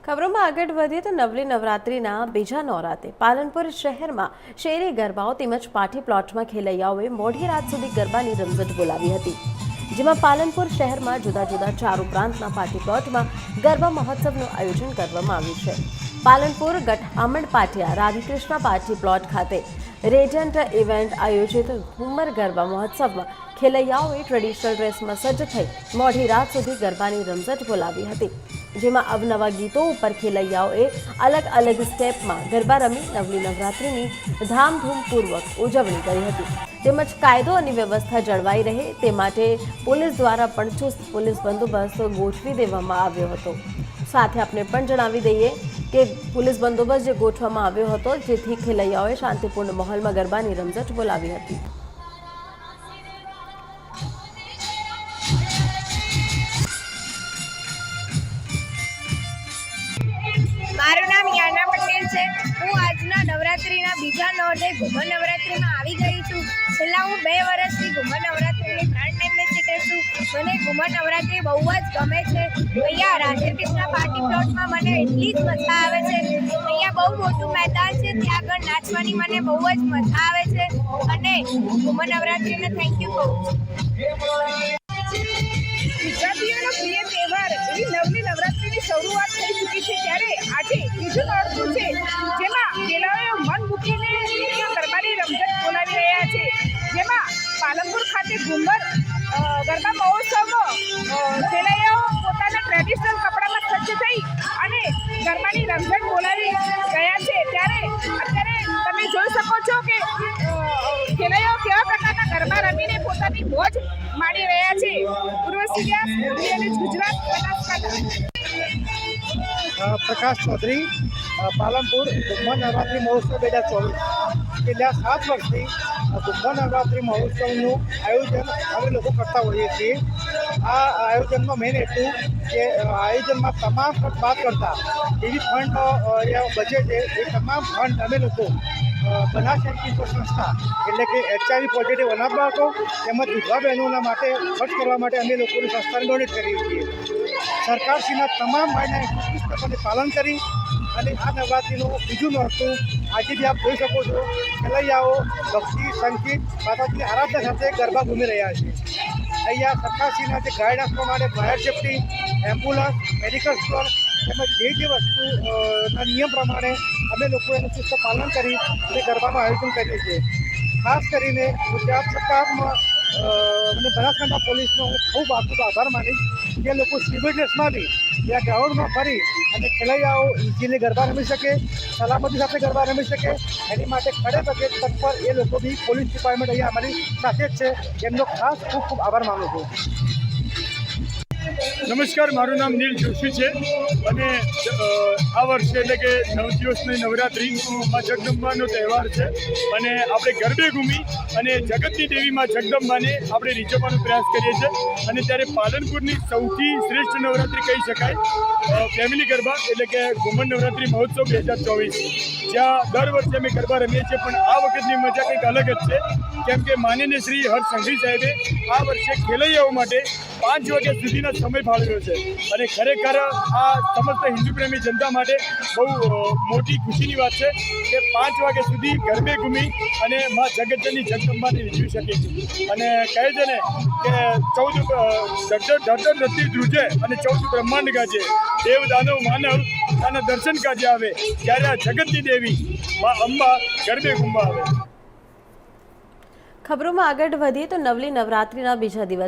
ખબરોમાં આગળ વધીએ તો નવલી નવરાત્રિના બીજા નોરાતે પાલનપુર શહેરમાં શેરી ગરબાઓ તેમજ પાર્ટી પ્લોટમાં ખેલૈયાઓએ મોડી રાત સુધી ગરબાની રમઝટ બોલાવી હતી, જેમાં પાલનપુર શહેરમાં જુદા જુદા 4 ઉપરાંતના પાર્ટી પ્લોટમાં ગરબા મહોત્સવનું આયોજન કરવામાં આવ્યું છે. પાલનપુર ગઠામણ પાટિયા રાધાકૃષ્ણ પાર્ટી પ્લોટ ખાતે રેજન્ટ ઇવેન્ટ આયોજિત ઘુમર ગરબા મહોત્સવમાં ખેલૈયાઓએ ટ્રેડિશનલ ડ્રેસમાં સજ્જ થઈ મોડી રાત સુધી ગરબાની રમઝટ બોલાવી હતી, જેમાં અવનવા ગીતો ઉપર ખેલૈયાઓએ અલગ અલગ સ્ટેપમાં ગરબા રમી નવલી નવરાત્રિની ધામધૂમપૂર્વક ઉજવણી કરી હતી. તેમજ કાયદો અને વ્યવસ્થા જળવાઈ રહે તે માટે પોલીસ દ્વારા પણ ચુસ્ત પોલીસ બંદોબસ્ત ગોઠવી દેવામાં આવ્યો હતો. સાથે આપણે પણ જણાવી દઈએ કે પોલીસ બંદોબસ્ત જે ગોઠવવામાં આવ્યો હતો, જેથી ખેલૈયાઓએ શાંતિપૂર્ણ માહોલમાં ગરબાની રમઝટ બોલાવી હતી. મારું નામ યાના પટેલ છે. હું આજના નવરાત્રિના બીજા નોરતે ઘુમર નવરાત્રિમાં આવી ગઈ છું. છેલ્લા હું 2 વર્ષથી ઘુમર નવરાત્રિની બ્રાન્ડ એમ્બેસેડર છું. મને ઘુમર નવરાત્રિ બહુ જ ગમે છે. અહીંયા રાધાકૃષ્ણ પાર્ટી પ્લોટમાં મને એટલી જ મજા આવે છે. અહીંયા બહુ મોટું મેદાન છે, ત્યાં આગળ નાચવાની મને બહુ જ મજા આવે છે અને ઘુમર નવરાત્રિને થેન્ક યુ કહું છું. ગુજરાતીઓનો પ્રિય તહેવાર એવી નવલી નવરાત્રિની શરૂઆત થઈ ચૂકી છે, ત્યારે આજે બીજું નોરતું છે, જેમાં ખેલાડીઓ મન મૂકીને ગરબાની રમઝટ બોલાવી રહ્યા છે. જેમાં પાલનપુર ખાતે ઘુમર ગરબા મહોત્સવમાં ખેલાડીઓ પોતાના ટ્રેડિશનલ કપડામાં સજ્જ થઈ અને ગરબાની રમઝટ બોલાવી ગયા છે. ત્યારે અત્યારે તમે જોઈ શકો છો કે ખેલાડીઓ કેવા પ્રકારના ગરબા રમીને પોતાની મોજ માણી રહ્યા છે. ગુજરાત પ્રકાશ ચૌધરી, પાલનપુર ઘુમર નવરાત્રિ મહોત્સવ 2024. છેલ્લા 7 વર્ષથી ઘુમર નવરાત્રિ મહોત્સવનું આયોજન અમે લોકો કરતા હોઈએ છીએ. આ આયોજનનો મેઇન હેતુ કે આયોજનમાં તમામ ખર્ચ બાદ કરતા એવી ફંડ બચે છે, એ તમામ ફંડ અમે લોકો બનાસ ચેરિટેબલ સંસ્થા એટલે કે HIV પોઝિટિવ અનાથ બાળકો તેમજ વિધવા બહેનોના માટે ખર્ચ કરવા માટે અમે લોકોની સંસ્થાને ડોનેટ કરીએ છીએ. સરકારશ્રીના તમામ ગાઈડલાઇન્સનું પાલન કરી અને આ નવરાત્રિનું બીજું નોરતું આજે બી આપ જોઈ શકો છો. ખેલૈયાઓ ભક્તિ, સંગીત, માતાજીની આરાધના સાથે ગરબા ઘૂમી રહ્યા છે. અહીંયા સરકારશ્રીના જે ગાઈડન્સ પ્રમાણે fire safety, ambulance, medical store તેમજ જે વસ્તુના નિયમ પ્રમાણે અમે લોકો એનું ચુસ્ત પાલન કરી અને ગરબાનું આયોજન કરીએ છીએ. ખાસ કરીને ગુજરાત સરકારમાં અને બનાસકાંઠા પોલીસનો હું ખૂબ આભાર માનીશ, જે લોકો સિવિલ ડ્રેસમાં બી ત્યાં ગ્રાઉન્ડમાં ફરી અને ખેલૈયાઓ ઇઝીલી ગરબા રમી શકે, સલામતી સાથે ગરબા રમી શકે, એની માટે ખડે પગે તત્પર એ લોકો બી પોલીસ ડિપાર્ટમેન્ટ અહીંયા અમારી સાથે જ છે. એમનો ખાસ ખૂબ ખૂબ આભાર માનું છું. નમસ્કાર, મારું નામ નીલ જોશી છે અને આ વર્ષે એટલે કે 9 દિવસની નવરાત્રિમાં જગદંબાનો તહેવાર છે અને આપણે ગરબે ઘૂમી અને જગતની દેવીમાં જગદંબાને આપણે રીઝવવાનો પ્રયાસ કરીએ છીએ. અને ત્યારે પાલનપુરની સૌથી શ્રેષ્ઠ નવરાત્રિ કહી શકાય ફેમિલી ગરબા એટલે કે ઘુમર નવરાત્રિ મહોત્સવ 2024, જ્યાં દર વર્ષે અમે ગરબા રમીએ છીએ. પણ આ વખતની મજા કંઈક અલગ જ છે, કેમ કે માનનીય શ્રી હર્ષ સંઘવી સાહેબે આ વર્ષે ખેલૈયાઓ માટે 5 વાગ્યા સુધીનો સમય ફાળવ્યો છે અને ખરેખર આ સમસ્ત હિન્દુ પ્રેમી જનતા માટે બહુ મોટી ખુશીની વાત છે કે 5 વાગ્યા સુધી ગરબે ઘૂમી અને મા જગતજનની જગદંબાને રીઝવી શકે છે. અને કહે છે ને કે 14 ધરતી ધ્રુજે અને 14 બ્રહ્માંડ ગાજે, દેવ દાનવ માનવ આના દર્શન કાજે આવે, ત્યારે આ જગતની દેવી મા અંબા ગરબે ઘૂમવા આવે. ખબરોમાં આગળ વધીએ તો નવલી નવરાત્રિના બીજા દિવસે